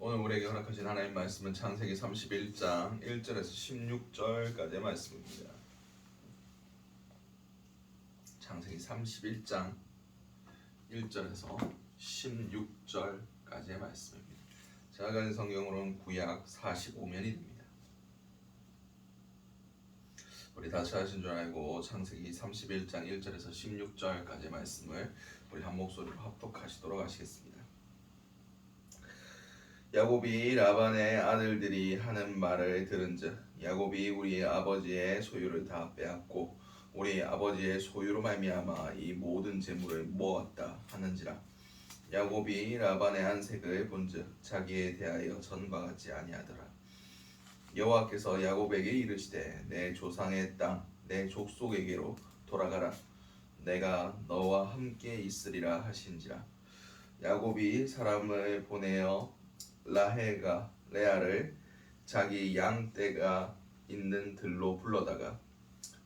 오늘 우리에게 허락하신 하나님 말씀은 창세기 31장 1절에서 16절까지의 말씀입니다. 창세기 31장 1절에서 16절까지의 말씀입니다. 제가 가진 성경으로는 구약 45면이 됩니다. 우리 다 찾으신 줄 알고 창세기 31장 1절에서 16절까지의 말씀을 우리 한 목소리로 합독하시도록 하시겠습니다. 야곱이 라반의 아들들이 하는 말을 들은즉 야곱이 우리 아버지의 소유를 다 빼앗고 우리 아버지의 소유로 말미암아 이 모든 재물을 모았다 하는지라. 야곱이 라반의 안색을 본즉 자기에 대하여 전과 같지 아니하더라. 여호와께서 야곱에게 이르시되 내 조상의 땅 내 족속에게로 돌아가라. 내가 너와 함께 있으리라 하신지라. 야곱이 사람을 보내어 라헬과 레아를 자기 양떼가 있는 들로 불러다가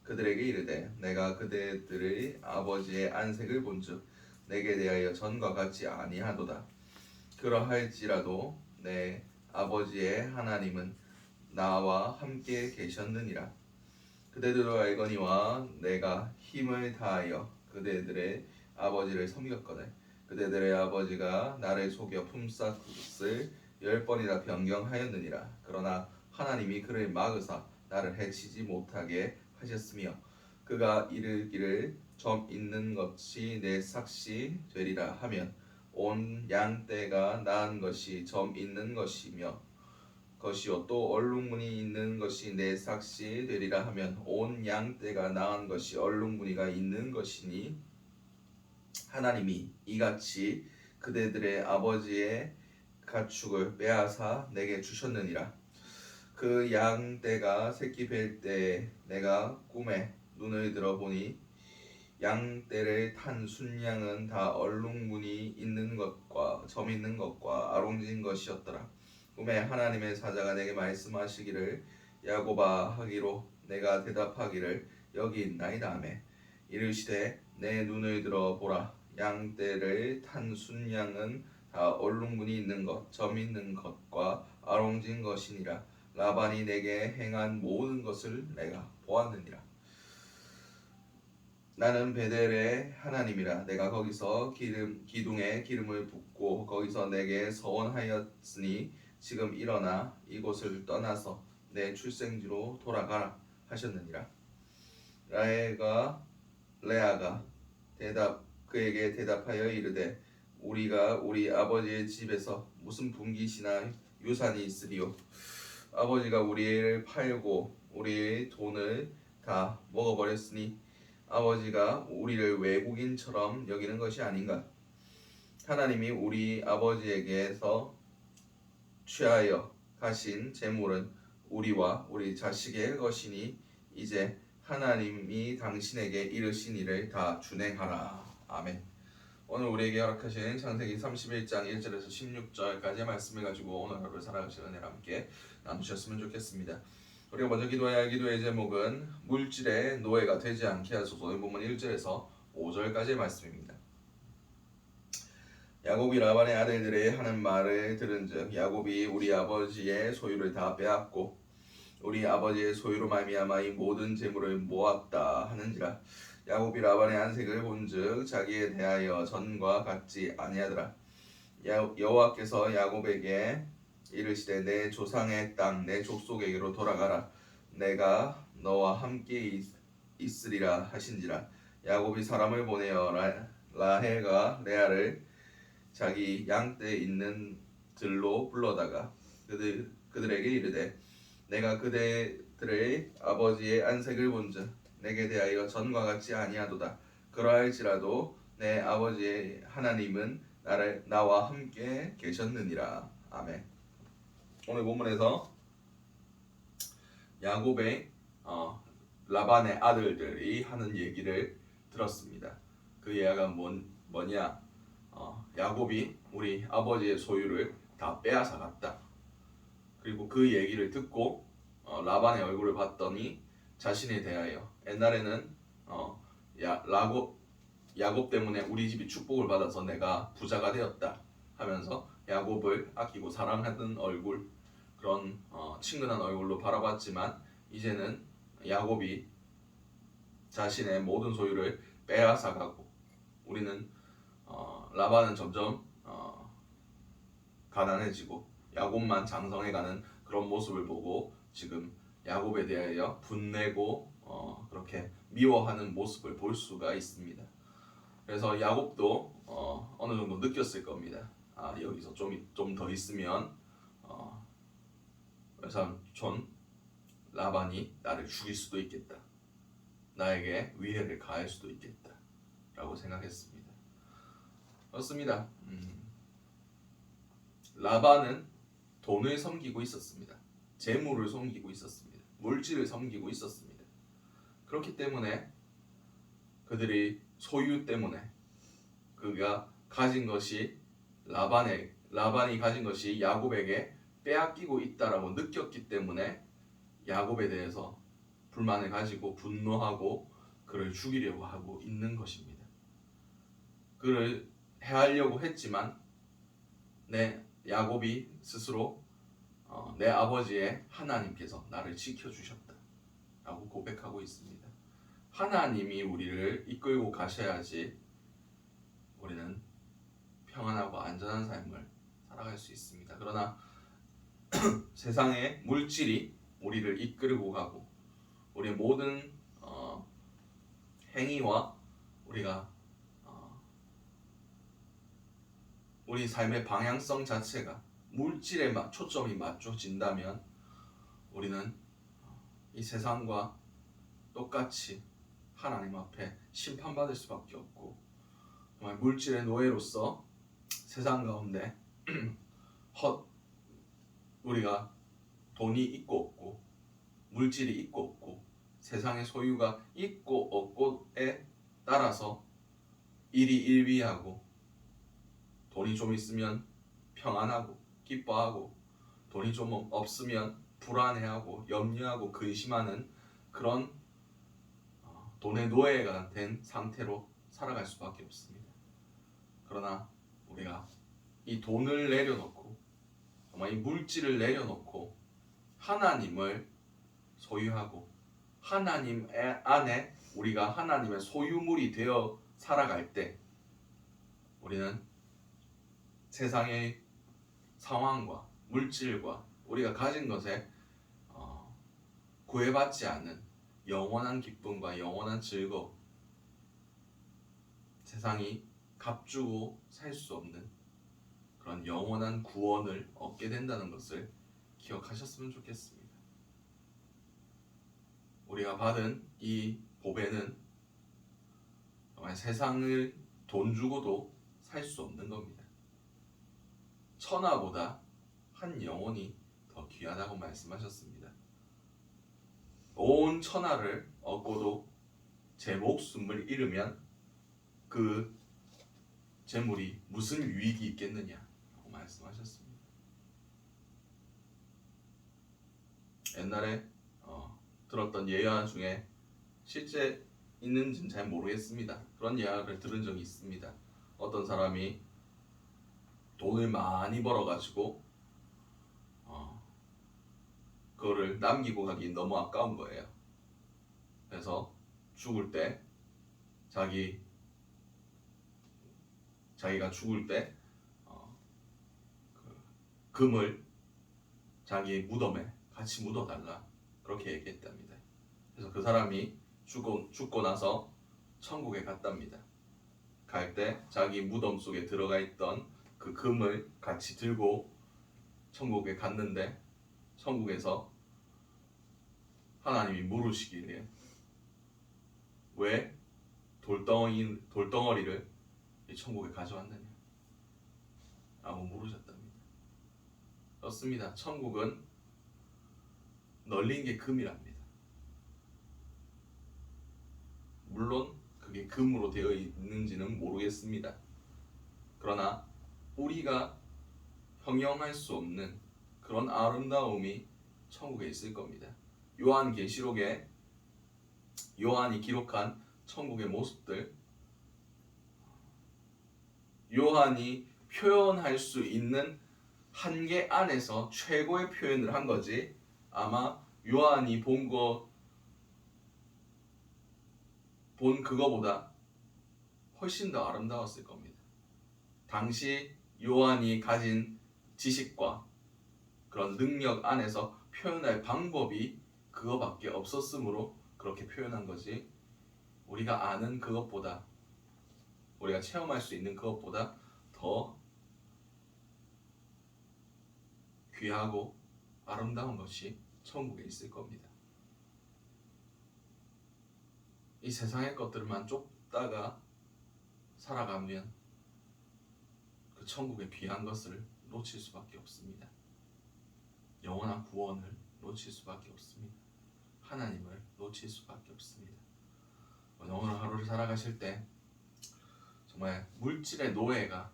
그들에게 이르되 내가 그들의 아버지의 안색을 본즉 내게 대하여 전과 같지 아니하도다. 그러할지라도 내 아버지의 하나님은 나와 함께 계셨느니라. 그대들도 알거니와 내가 힘을 다하여 그대들의 아버지를 섬겼거늘 그대들의 아버지가 나를 속여 품삯 그것을 10번이나 변경하였느니라. 그러나 하나님이 그를 막으사 나를 해치지 못하게 하셨으며 그가 이르기를 점 있는 것이 내 삭시 되리라 하면 온 양떼가 낳은 것이 점 있는 것이며 것이요 또 얼룩무늬 있는 것이 내 삭시 되리라 하면 온 양떼가 낳은 것이 얼룩무늬가 있는 것이니 하나님이 이같이 그대들의 아버지의 가축을 빼앗아 내게 주셨느니라. 그 양떼가 새끼 뵐 때에 내가 꿈에 눈을 들어보니 양떼를 탄 순양은 다 얼룩무늬 있는 것과 점 있는 것과 아롱진 것이었더라. 꿈에 하나님의 사자가 내게 말씀하시기를 야곱아 하기로 내가 대답하기를 여기 있나이다 하매 이르시되 내 눈을 들어 보라. 양떼를 탄 순양은 다 얼룩무늬 있는 것, 점 있는 것과 아롱진 것이니라. 라반이 내게 행한 모든 것을 내가 보았느니라. 나는 베델의 하나님이라. 내가 거기서 기둥에 기름을 붓고 거기서 내게 서원하였으니 지금 일어나 이곳을 떠나서 내 출생지로 돌아가라 하셨느니라. 라헬과 레아가 그에게 대답하여 이르되 우리가 우리 아버지의 집에서 무슨 분깃이나 유산이 있으리요. 아버지가 우리를 팔고 우리의 돈을 다 먹어버렸으니 아버지가 우리를 외국인처럼 여기는 것이 아닌가. 하나님이 우리 아버지에게서 취하여 가신 재물은 우리와 우리 자식의 것이니 이제 하나님이 당신에게 이르신 일을 다 준행하라. 아멘. 오늘 우리에게 허락하신 창세기 31장 1절에서 16절까지의 말씀을 가지고 오늘 하루를 살아가실 은혜를 함께 나누셨으면 좋겠습니다. 우리가 먼저 기도해야 할 기도의 제목은 물질의 노예가 되지 않게 하소서. 오늘 본문 1절에서 5절까지의 말씀입니다. 야곱이 라반의 아들들이 하는 말을 들은즉 야곱이 우리 아버지의 소유를 다 빼앗고 우리 아버지의 소유로 말미암아 이 모든 재물을 모았다 하는지라. 야곱이 라반의 안색을 본즉 자기에 대하여 전과 같지 아니하더라. 여호와께서 야곱에게 이르시되 내 조상의 땅 내 족속에게로 돌아가라. 내가 너와 함께 있으리라 하신지라. 야곱이 사람을 보내어 라헬과 레아를 자기 양떼 있는 들로 불러다가 그들에게 이르되 내가 그대들의 아버지의 안색을 본즉 내게 대하여 전과 같지 아니하도다. 그러할지라도 내 아버지의 하나님은 나와 함께 계셨느니라. 아멘. 오늘 본문에서 야곱의 라반의 아들들이 하는 얘기를 들었습니다. 그 이야기가 뭐냐? 야곱이 우리 아버지의 소유를 다 빼앗아 갔다. 그리고 그 얘기를 듣고 라반의 얼굴을 봤더니 자신에 대하여 옛날에는 야곱 때문에 우리 집이 축복을 받아서 내가 부자가 되었다 하면서 야곱을 아끼고 사랑하던 얼굴, 그런 친근한 얼굴로 바라봤지만 이제는 야곱이 자신의 모든 소유를 빼앗아가고 우리는 라반은 점점 가난해지고 야곱만 장성해가는 그런 모습을 보고 지금 야곱에 대하여 분내고 그렇게 미워하는 모습을 볼 수가 있습니다. 그래서 야곱도 어느 정도 느꼈을 겁니다. 여기서 좀 더 있으면 외삼촌 라반이 나를 죽일 수도 있겠다. 나에게 위해를 가할 수도 있겠다. 라고 생각했습니다. 그렇습니다. 라반은 돈을 섬기고 있었습니다. 재물을 섬기고 있었습니다. 물질을 섬기고 있었습니다. 그렇기 때문에 그들이 소유 때문에 그가 가진 것이 라반이 가진 것이 야곱에게 빼앗기고 있다라고 느꼈기 때문에 야곱에 대해서 불만을 가지고 분노하고 그를 죽이려고 하고 있는 것입니다. 그를 해하려고 했지만 야곱이 스스로 내 아버지의 하나님께서 나를 지켜주셨다 라고 고백하고 있습니다. 하나님이 우리를 이끌고 가셔야지 우리는 평안하고 안전한 삶을 살아갈 수 있습니다. 그러나 세상의 물질이 우리를 이끌고 가고 우리의 모든 행위와 우리 삶의 방향성 자체가 물질에 초점이 맞춰진다면 우리는 이 세상과 똑같이 하나님 앞에 심판받을 수밖에 없고 정말 물질의 노예로서 세상 가운데 우리가 돈이 있고 없고 물질이 있고 없고 세상의 소유가 있고 없고에 따라서 일희일비하고 돈이 좀 있으면 평안하고 기뻐하고 돈이 좀 없으면 불안해하고 염려하고 근심하는 그런 돈의 노예가 된 상태로 살아갈 수밖에 없습니다. 그러나 우리가 이 돈을 내려놓고 정말 이 물질을 내려놓고 하나님을 소유하고 하나님 안에 우리가 하나님의 소유물이 되어 살아갈 때 우리는 세상의 상황과 물질과 우리가 가진 것에 구애받지 않는 영원한 기쁨과 영원한 즐거움, 세상이 값주고 살 수 없는 그런 영원한 구원을 얻게 된다는 것을 기억하셨으면 좋겠습니다. 우리가 받은 이 보배는 정말 세상을 돈 주고도 살 수 없는 겁니다. 천하보다 한 영혼이 더 귀하다고 말씀하셨습니다. 온 천하를 얻고도 제 목숨을 잃으면 그 재물이 무슨 유익이 있겠느냐고 말씀하셨습니다. 옛날에 들었던 예화 중에 실제 있는지는 잘 모르겠습니다. 그런 예화를 들은 적이 있습니다. 어떤 사람이 돈을 많이 벌어가지고 그거를 남기고 가기 너무 아까운 거예요. 그래서 죽을 때 자기가 죽을 때 금을 자기 무덤에 같이 묻어달라 그렇게 얘기했답니다. 그래서 그 사람이 죽고 나서 천국에 갔답니다. 갈 때 자기 무덤 속에 들어가 있던 그 금을 같이 들고 천국에 갔는데 천국에서 하나님이 물으시기에 왜 돌덩어리를 이 천국에 가져왔느냐 라고 물으셨답니다. 그렇습니다. 천국은 널린 게 금이랍니다. 물론 그게 금으로 되어 있는지는 모르겠습니다. 그러나 우리가 형용할 수 없는 그런 아름다움이 천국에 있을 겁니다. 요한계시록에 요한이 기록한 천국의 모습들, 요한이 표현할 수 있는 한계 안에서 최고의 표현을 한 거지. 아마 요한이 본 그거보다 훨씬 더 아름다웠을 겁니다. 당시 요한이 가진 지식과 그런 능력 안에서 표현할 방법이 그거밖에 없었으므로 그렇게 표현한 거지. 우리가 아는 그것보다, 우리가 체험할 수 있는 그것보다 더 귀하고 아름다운 것이 천국에 있을 겁니다. 이 세상의 것들만 쫓다가 살아가면 그 천국의 귀한 것을 놓칠 수밖에 없습니다. 영원한 구원을 놓칠 수밖에 없습니다. 하나님을 놓칠 수밖에 없습니다. 오늘 하루를 살아가실 때 정말 물질의 노예가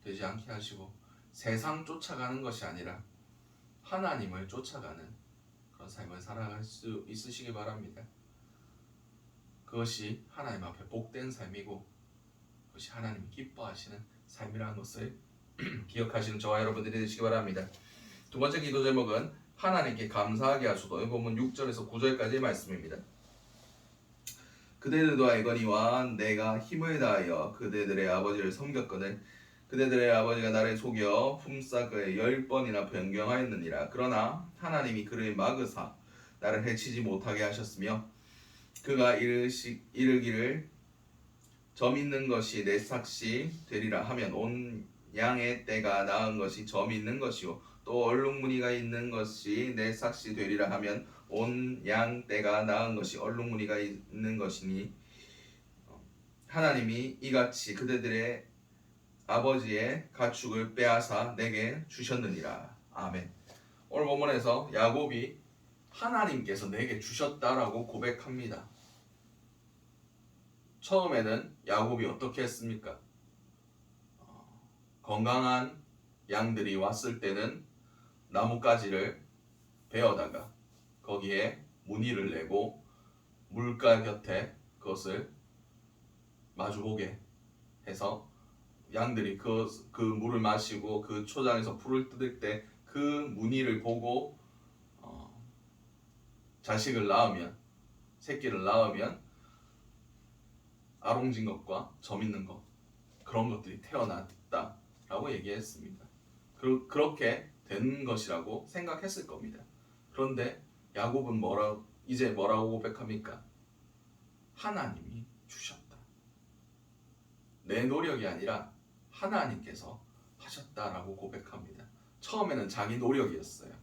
되지 않게 하시고 세상 쫓아가는 것이 아니라 하나님을 쫓아가는 그런 삶을 살아갈 수 있으시기 바랍니다. 그것이 하나님 앞에 복된 삶이고 그것이 하나님이 기뻐하시는 삶이라는 것을 기억하시는 저와 여러분들이 되시기 바랍니다. 두 번째 기도 제목은 하나님께 감사하게 하소서. 이 본문 6절에서 9절까지의 말씀입니다. 그대들도 알거니와 내가 힘을 다하여 그대들의 아버지를 섬겼거늘 그대들의 아버지가 나를 속여 품삯 그의 10번이나 변경하였느니라. 그러나 하나님이 그를 막으사 나를 해치지 못하게 하셨으며 그가 이르기를 점 있는 것이 내 삭시 되리라 하면 온 양의 떼가 나은 것이 점 있는 것이요 또 얼룩무늬가 있는 것이 내 삭시 되리라 하면 온 양 떼가 나은 것이 얼룩무늬가 있는 것이니 하나님이 이같이 그대들의 아버지의 가축을 빼앗아 내게 주셨느니라. 아멘. 오늘 본문에서 야곱이 하나님께서 내게 주셨다라고 고백합니다. 처음에는 야곱이 어떻게 했습니까? 건강한 양들이 왔을 때는 나뭇가지를 베어다가 거기에 무늬를 내고 물가 곁에 그것을 마주보게 해서 양들이 그 물을 마시고 그 초장에서 풀을 뜯을 때 그 무늬를 보고 자식을 낳으면, 새끼를 낳으면 아롱진 것과 점 있는 것, 그런 것들이 태어났다라고 얘기했습니다. 그렇게 된 것이라고 생각했을 겁니다. 그런데 야곱은 이제 뭐라고 고백합니까? 하나님이 주셨다. 내 노력이 아니라 하나님께서 하셨다라고 고백합니다. 처음에는 자기 노력이었어요.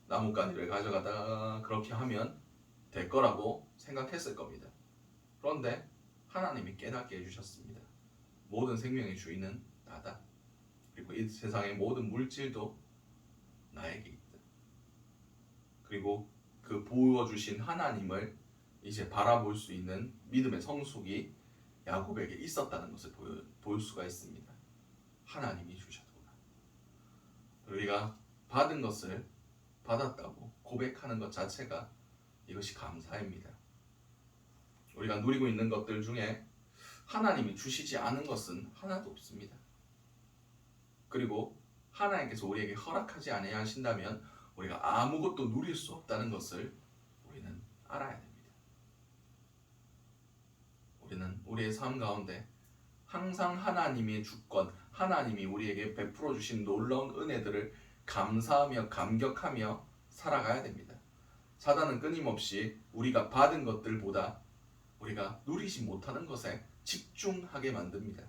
나뭇가지를 가져가다가 그렇게 하면 될 거라고 생각했을 겁니다. 그런데 하나님이 깨닫게 해주셨습니다. 모든 생명의 주인은 나다. 그리고 이 세상의 모든 물질도 나에게 있다. 그리고 그 부어주신 하나님을 이제 바라볼 수 있는 믿음의 성숙이 야곱에게 있었다는 것을 볼 수가 있습니다. 하나님이 주셨구나. 우리가 받은 것을 받았다고 고백하는 것 자체가 이것이 감사입니다. 우리가 누리고 있는 것들 중에 하나님이 주시지 않은 것은 하나도 없습니다. 그리고 하나님께서 우리에게 허락하지 아니하신다면 우리가 아무것도 누릴 수 없다는 것을 우리는 알아야 됩니다. 우리는 우리의 삶 가운데 항상 하나님의 주권, 하나님이 우리에게 베풀어 주신 놀라운 은혜들을 감사하며 감격하며 살아가야 됩니다. 사단은 끊임없이 우리가 받은 것들보다 우리가 누리지 못하는 것에 집중하게 만듭니다.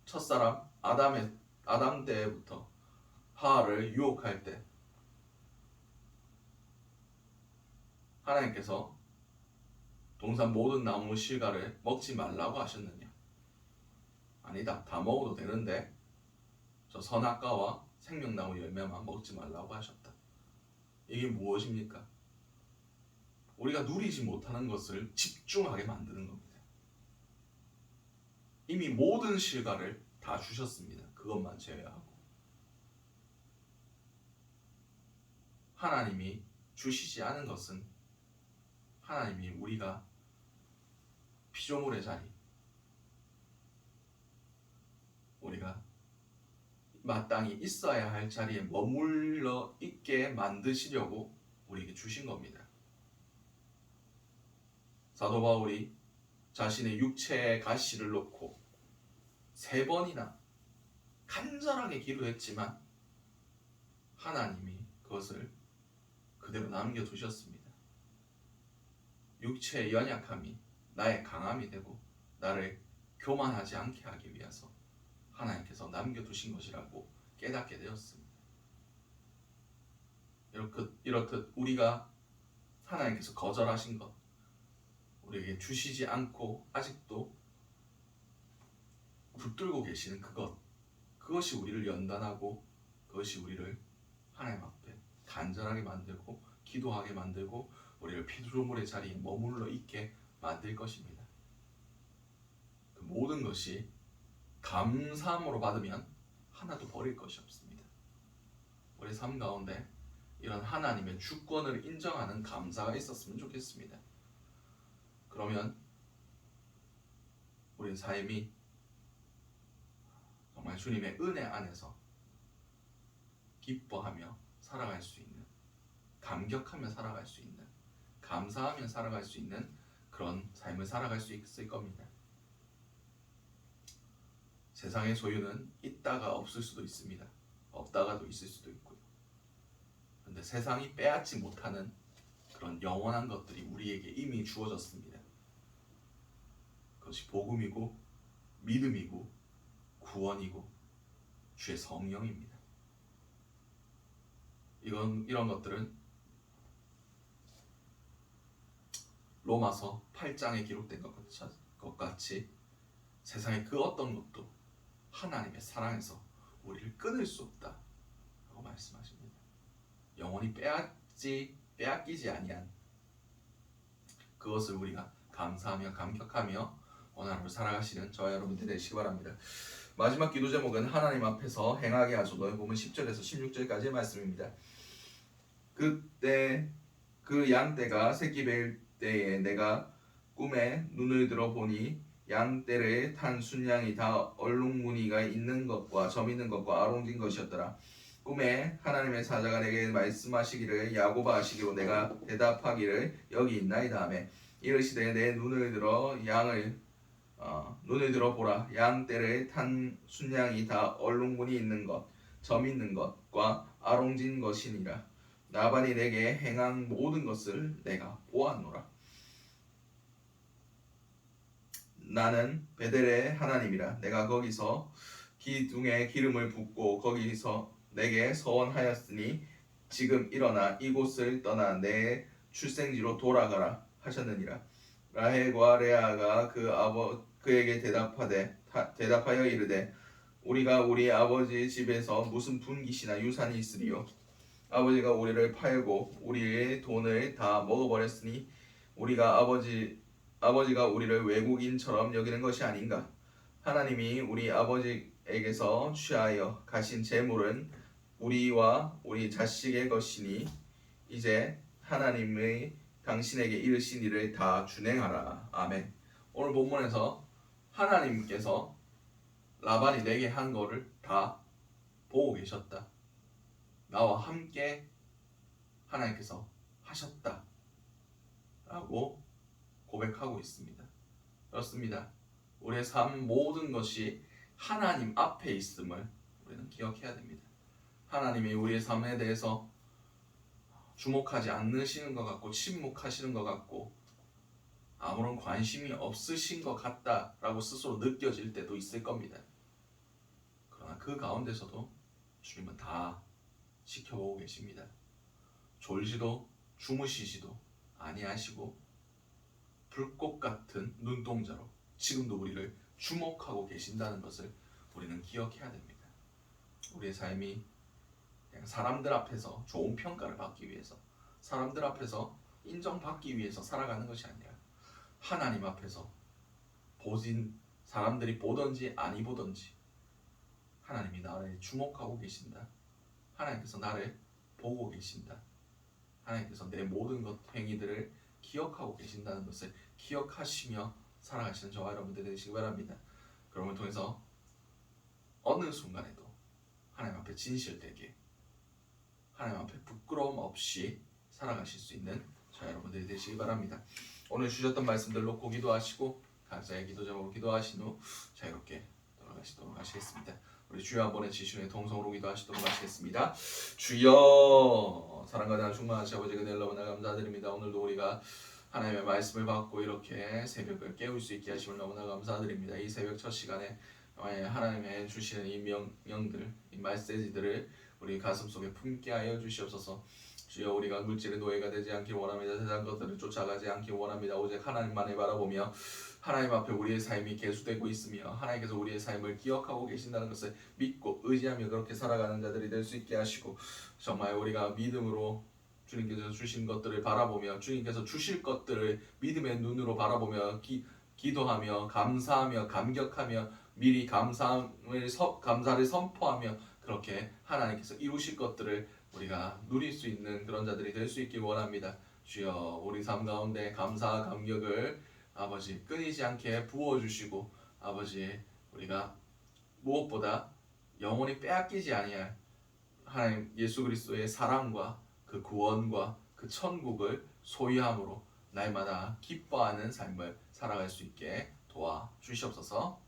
첫사람 아담 때부터 하와를 유혹할 때 하나님께서 동산 모든 나무 실과를 먹지 말라고 하셨느냐? 아니다. 다 먹어도 되는데 저 선악과와 생명나무 열매만 먹지 말라고 하셨다. 이게 무엇입니까? 우리가 누리지 못하는 것을 집중하게 만드는 겁니다. 이미 모든 실과를 다 주셨습니다. 그것만 제외하고. 하나님이 주시지 않은 것은 하나님이 우리가 피조물의 자리, 마땅히 있어야 할 자리에 머물러 있게 만드시려고 우리에게 주신 겁니다. 사도 바울이 자신의 육체의 가시를 놓고 3번이나 간절하게 기도했지만 하나님이 그것을 그대로 남겨두셨습니다. 육체의 연약함이 나의 강함이 되고 나를 교만하지 않게 하기 위해서 하나님께서 남겨두신 것이라고 깨닫게 되었습니다. 이렇듯 우리가 하나님께서 거절하신 것, 우리에게 주시지 않고 아직도 붙들고 계시는 그것이 우리를 연단하고 그것이 우리를 하나님 앞에 간절하게 만들고 기도하게 만들고 우리를 피조물의 자리에 머물러 있게 만들 것입니다. 그 모든 것이 감사함으로 받으면 하나도 버릴 것이 없습니다. 우리 삶 가운데 이런 하나님의 주권을 인정하는 감사가 있었으면 좋겠습니다. 그러면 우리 삶이 정말 주님의 은혜 안에서 기뻐하며 살아갈 수 있는, 감격하며 살아갈 수 있는, 감사하며 살아갈 수 있는 그런 삶을 살아갈 수 있을 겁니다. 세상의 소유는 있다가 없을 수도 있습니다. 없다가도 있을 수도 있고요. 그런데 세상이 빼앗지 못하는 그런 영원한 것들이 우리에게 이미 주어졌습니다. 그것이 복음이고 믿음이고 구원이고 주의 성령입니다. 이런 것들은 로마서 8장에 기록된 것 같이 세상의 그 어떤 것도 하나님의 사랑에서 우리를 끊을 수 없다라고 말씀하십니다. 영원히 빼앗기지 아니한 그것을 우리가 감사하며 감격하며 오늘 하루 살아가시는 저와 여러분들 되시기 바랍니다. 마지막 기도 제목은 하나님 앞에서 행하게 하소서. 보면 10절에서 16절까지의 말씀입니다. 그때 그 양떼가 새끼 뵐 때에 내가 꿈에 눈을 들어 보니 양떼를 탄 순양이 다 얼룩무늬가 있는 것과 점 있는 것과 아롱진 것이었더라. 꿈에 하나님의 사자가 내게 말씀하시기를 야고바 하시기로 내가 대답하기를 여기 있나이다 하매 이르시되 내 눈을 들어 보라. 양떼를 탄 순양이 다 얼룩무늬 있는 것, 점 있는 것과 아롱진 것이니라. 라반이 내게 행한 모든 것을 내가 보았노라. 나는 베델의 하나님이라. 내가 거기서 기둥에 기름을 붓고 거기서 내게 서원하였으니 지금 일어나 이곳을 떠나 내 출생지로 돌아가라 하셨느니라. 라헬과 레아가 그에게 대답하여 이르되 우리가 우리 아버지 집에서 무슨 분깃이나 유산이 있으리요. 아버지가 우리를 팔고 우리의 돈을 다 먹어버렸으니 우리가 아버지가 우리를 외국인처럼 여기는 것이 아닌가. 하나님이 우리 아버지에게서 취하여 가신 재물은 우리와 우리 자식의 것이니 이제 하나님의 당신에게 이르신 일을 다 준행하라. 아멘. 오늘 본문에서 하나님께서 라반이 내게 한 거를 다 보고 계셨다. 나와 함께 하나님께서 하셨다 라고 고백하고 있습니다. 그렇습니다. 우리의 삶 모든 것이 하나님 앞에 있음을 우리는 기억해야 됩니다. 하나님이 우리의 삶에 대해서 주목하지 않으시는 것 같고 침묵하시는 것 같고 아무런 관심이 없으신 것 같다라고 스스로 느껴질 때도 있을 겁니다. 그러나 그 가운데서도 주님은 다 지켜보고 계십니다. 졸지도 주무시지도 아니하시고 불꽃 같은 눈동자로 지금도 우리를 주목하고 계신다는 것을 우리는 기억해야 됩니다. 우리의 삶이 그냥 사람들 앞에서 좋은 평가를 받기 위해서, 사람들 앞에서 인정받기 위해서 살아가는 것이 아니라 하나님 앞에서 사람들이 보든지 아니 보든지 하나님이 나를 주목하고 계신다. 하나님께서 나를 보고 계신다. 하나님께서 내 모든 행위들을 기억하고 계신다는 것을 기억하시며 살아가시는 저와 여러분들 되시기 바랍니다. 그러면 통해서 어느 순간에도 하나님 앞에 진실되게 하나님 앞에 부끄러움 없이 살아가실 수 있는 저 여러분들이 되시기 바랍니다. 오늘 주셨던 말씀들 놓고 기도하시고 각자의 기도 제목으로 기도하신 후 자유롭게 돌아가시도록 하시겠습니다. 우리 주여 한번에 지시는 동성으로 기도하시도록 하시겠습니다. 주여 사랑과 나 충만하시 아버지 그대 너무나 감사드립니다. 오늘도 우리가 하나님의 말씀을 받고 이렇게 새벽을 깨울 수 있게 하심을 너무나 감사드립니다. 이 새벽 첫 시간에 하나님의 주시는 이 명령들, 이 메시지들을 우리 가슴속에 품게 하여 주시옵소서. 주여 우리가 물질의 노예가 되지 않길 원합니다. 세상 것들을 쫓아가지 않길 원합니다. 오직 하나님만을 바라보며 하나님 앞에 우리의 삶이 계수되고 있으며 하나님께서 우리의 삶을 기억하고 계신다는 것을 믿고 의지하며 그렇게 살아가는 자들이 될 수 있게 하시고 정말 우리가 믿음으로 주님께서 주신 것들을 바라보며 주님께서 주실 것들을 믿음의 눈으로 바라보며 기도하며 감사하며 감격하며 미리 감사를 선포하며 그렇게 하나님께서 이루실 것들을 우리가 누릴 수 있는 그런 자들이 될 수 있길 원합니다. 주여 우리 삶 가운데 감사와 감격을 아버지 끊이지 않게 부어주시고 아버지 우리가 무엇보다 영원히 빼앗기지 아니할 하나님 예수 그리스도의 사랑과 그 구원과 그 천국을 소유함으로 날마다 기뻐하는 삶을 살아갈 수 있게 도와주시옵소서.